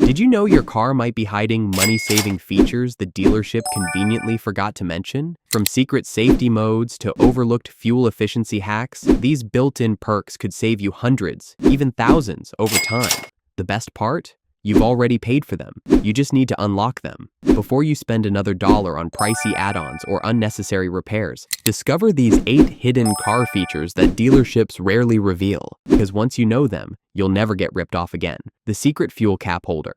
Did you know your car might be hiding money-saving features the dealership conveniently forgot to mention? From secret safety modes to overlooked fuel efficiency hacks, these built-in perks could save you hundreds, even thousands, over time. The best part? You've already paid for them. You just need to unlock them. Before you spend another dollar on pricey add-ons or unnecessary repairs, discover these 8 hidden car features that dealerships rarely reveal. Because once you know them, you'll never get ripped off again. The secret fuel cap holder.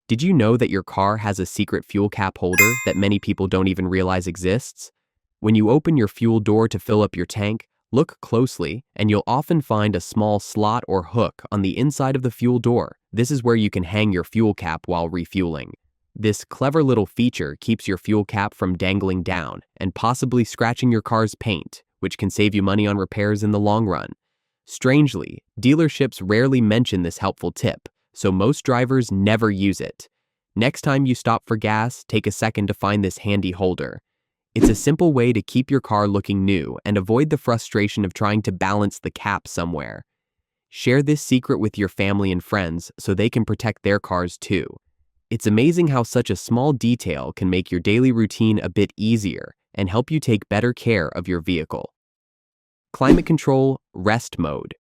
Did you know that your car has a secret fuel cap holder that many people don't even realize exists? When you open your fuel door to fill up your tank, look closely, and you'll often find a small slot or hook on the inside of the fuel door. This is where you can hang your fuel cap while refueling. This clever little feature keeps your fuel cap from dangling down and possibly scratching your car's paint, which can save you money on repairs in the long run. Strangely, dealerships rarely mention this helpful tip, so most drivers never use it. Next time you stop for gas, take a second to find this handy holder. It's a simple way to keep your car looking new and avoid the frustration of trying to balance the cap somewhere. Share this secret with your family and friends so they can protect their cars too. It's amazing how such a small detail can make your daily routine a bit easier and help you take better care of your vehicle. Climate control, rest mode.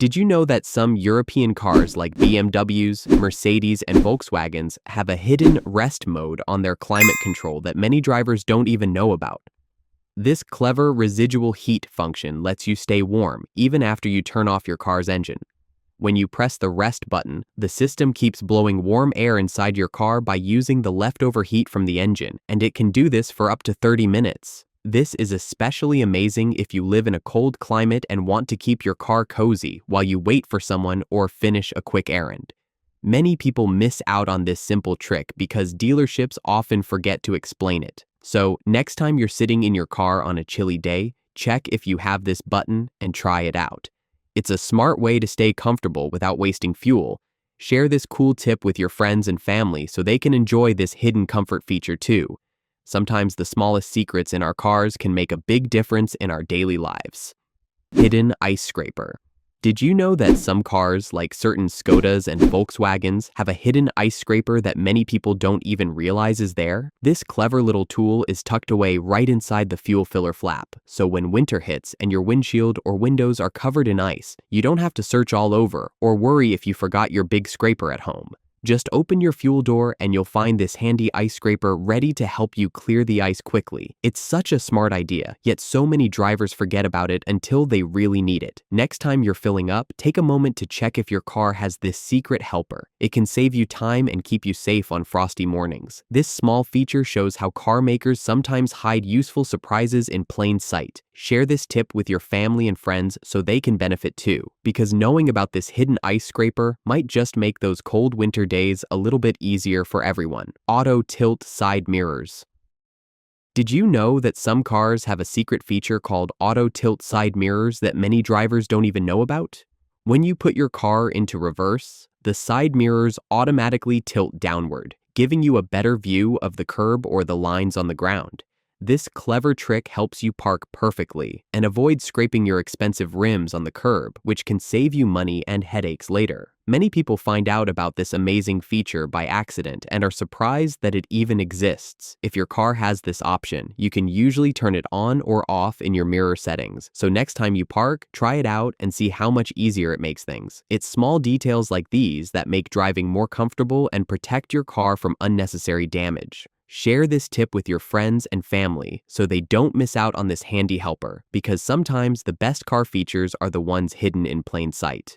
Did you know that some European cars like BMWs, Mercedes, and Volkswagens have a hidden rest mode on their climate control that many drivers don't even know about? This clever residual heat function lets you stay warm even after you turn off your car's engine. When you press the rest button, the system keeps blowing warm air inside your car by using the leftover heat from the engine, and it can do this for up to 30 minutes. This is especially amazing if you live in a cold climate and want to keep your car cozy while you wait for someone or finish a quick errand. Many people miss out on this simple trick because dealerships often forget to explain it. So, next time you're sitting in your car on a chilly day, check if you have this button and try it out. It's a smart way to stay comfortable without wasting fuel. Share this cool tip with your friends and family so they can enjoy this hidden comfort feature too. Sometimes the smallest secrets in our cars can make a big difference in our daily lives. Hidden ice scraper. Did you know that some cars, like certain Skodas and Volkswagens, have a hidden ice scraper that many people don't even realize is there? This clever little tool is tucked away right inside the fuel filler flap, so when winter hits and your windshield or windows are covered in ice, you don't have to search all over or worry if you forgot your big scraper at home. Just open your fuel door and you'll find this handy ice scraper ready to help you clear the ice quickly. It's such a smart idea, yet so many drivers forget about it until they really need it. Next time you're filling up, take a moment to check if your car has this secret helper. It can save you time and keep you safe on frosty mornings. This small feature shows how car makers sometimes hide useful surprises in plain sight. Share this tip with your family and friends so they can benefit too, because knowing about this hidden ice scraper might just make those cold winter days a little bit easier for everyone. Auto tilt side mirrors. Did you know that some cars have a secret feature called auto tilt side mirrors that many drivers don't even know about? When you put your car into reverse, the side mirrors automatically tilt downward, giving you a better view of the curb or the lines on the ground. This clever trick helps you park perfectly and avoid scraping your expensive rims on the curb, which can save you money and headaches later. Many people find out about this amazing feature by accident and are surprised that it even exists. If your car has this option, you can usually turn it on or off in your mirror settings. So next time you park, try it out and see how much easier it makes things. It's small details like these that make driving more comfortable and protect your car from unnecessary damage. Share this tip with your friends and family so they don't miss out on this handy helper, because sometimes the best car features are the ones hidden in plain sight.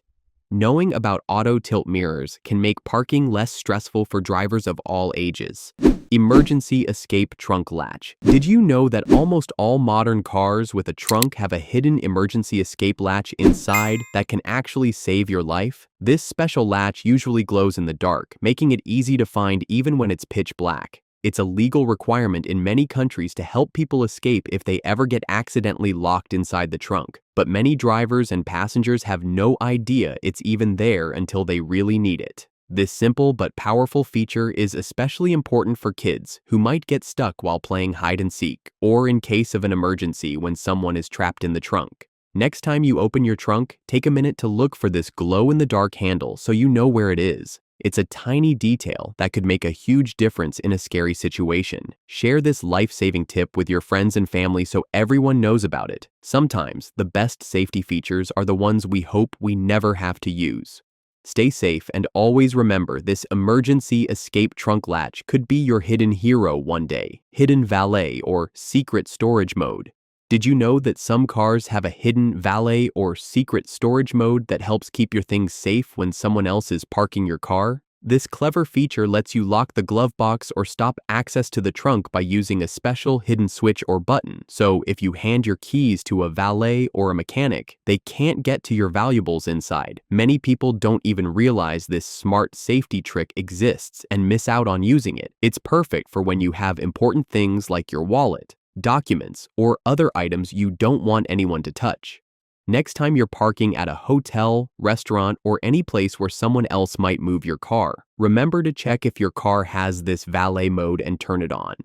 Knowing about auto tilt mirrors can make parking less stressful for drivers of all ages. Emergency escape trunk latch. Did you know that almost all modern cars with a trunk have a hidden emergency escape latch inside that can actually save your life? This special latch usually glows in the dark, making it easy to find even when it's pitch black. It's a legal requirement in many countries to help people escape if they ever get accidentally locked inside the trunk. But many drivers and passengers have no idea it's even there until they really need it. This simple but powerful feature is especially important for kids who might get stuck while playing hide and seek, or in case of an emergency when someone is trapped in the trunk. Next time you open your trunk, take a minute to look for this glow-in-the-dark handle so you know where it is. It's a tiny detail that could make a huge difference in a scary situation. Share this life-saving tip with your friends and family so everyone knows about it. Sometimes, the best safety features are the ones we hope we never have to use. Stay safe and always remember this emergency escape trunk latch could be your hidden hero one day, hidden valet or secret storage mode. Did you know that some cars have a hidden valet or secret storage mode that helps keep your things safe when someone else is parking your car? This clever feature lets you lock the glove box or stop access to the trunk by using a special hidden switch or button. So if you hand your keys to a valet or a mechanic, they can't get to your valuables inside. Many people don't even realize this smart safety trick exists and miss out on using it. It's perfect for when you have important things like your wallet, documents, or other items you don't want anyone to touch. Next time you're parking at a hotel, restaurant, or any place where someone else might move your car, remember to check if your car has this valet mode and turn it on.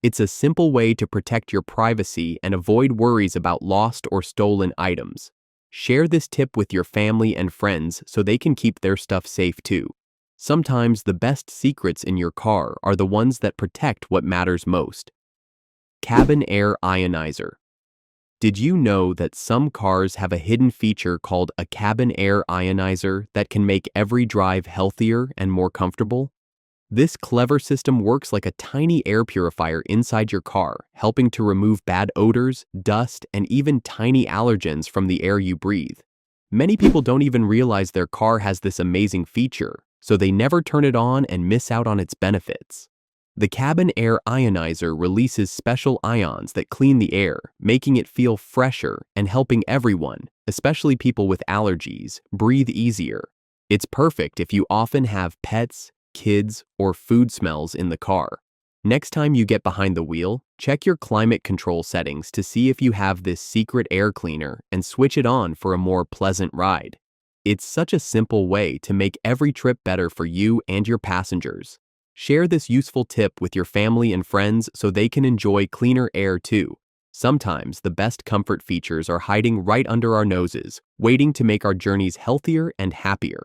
It's a simple way to protect your privacy and avoid worries about lost or stolen items. Share this tip with your family and friends so they can keep their stuff safe too. Sometimes the best secrets in your car are the ones that protect what matters most. Cabin air ionizer. Did you know that some cars have a hidden feature called a cabin air ionizer that can make every drive healthier and more comfortable? This clever system works like a tiny air purifier inside your car, helping to remove bad odors, dust, and even tiny allergens from the air you breathe. Many people don't even realize their car has this amazing feature, so they never turn it on and miss out on its benefits. The cabin air ionizer releases special ions that clean the air, making it feel fresher and helping everyone, especially people with allergies, breathe easier. It's perfect if you often have pets, kids, or food smells in the car. Next time you get behind the wheel, check your climate control settings to see if you have this secret air cleaner and switch it on for a more pleasant ride. It's such a simple way to make every trip better for you and your passengers. Share this useful tip with your family and friends so they can enjoy cleaner air too. Sometimes the best comfort features are hiding right under our noses, waiting to make our journeys healthier and happier.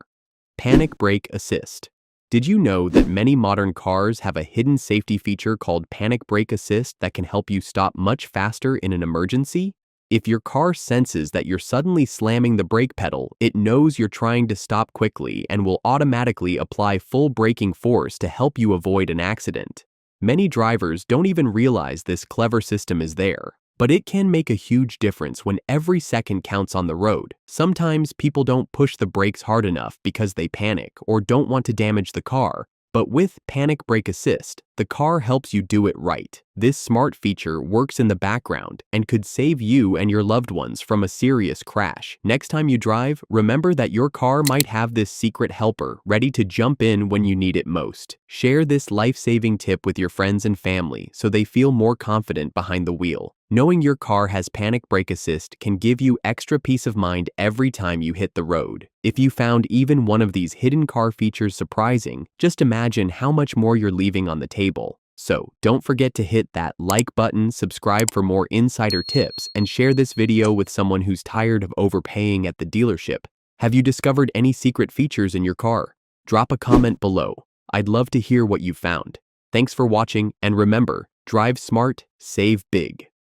Panic brake assist. Did you know that many modern cars have a hidden safety feature called panic brake assist that can help you stop much faster in an emergency? If your car senses that you're suddenly slamming the brake pedal, it knows you're trying to stop quickly and will automatically apply full braking force to help you avoid an accident. Many drivers don't even realize this clever system is there, but it can make a huge difference when every second counts on the road. Sometimes people don't push the brakes hard enough because they panic or don't want to damage the car, but with Panic Brake Assist, the car helps you do it right. This smart feature works in the background and could save you and your loved ones from a serious crash. Next time you drive, remember that your car might have this secret helper ready to jump in when you need it most. Share this life-saving tip with your friends and family so they feel more confident behind the wheel. Knowing your car has Panic Brake Assist can give you extra peace of mind every time you hit the road. If you found even one of these hidden car features surprising, just imagine how much more you're leaving on the table. So, don't forget to hit that like button, subscribe for more insider tips, and share this video with someone who's tired of overpaying at the dealership. Have you discovered any secret features in your car? Drop a comment below. I'd love to hear what you found. Thanks for watching, and remember, drive smart, save big.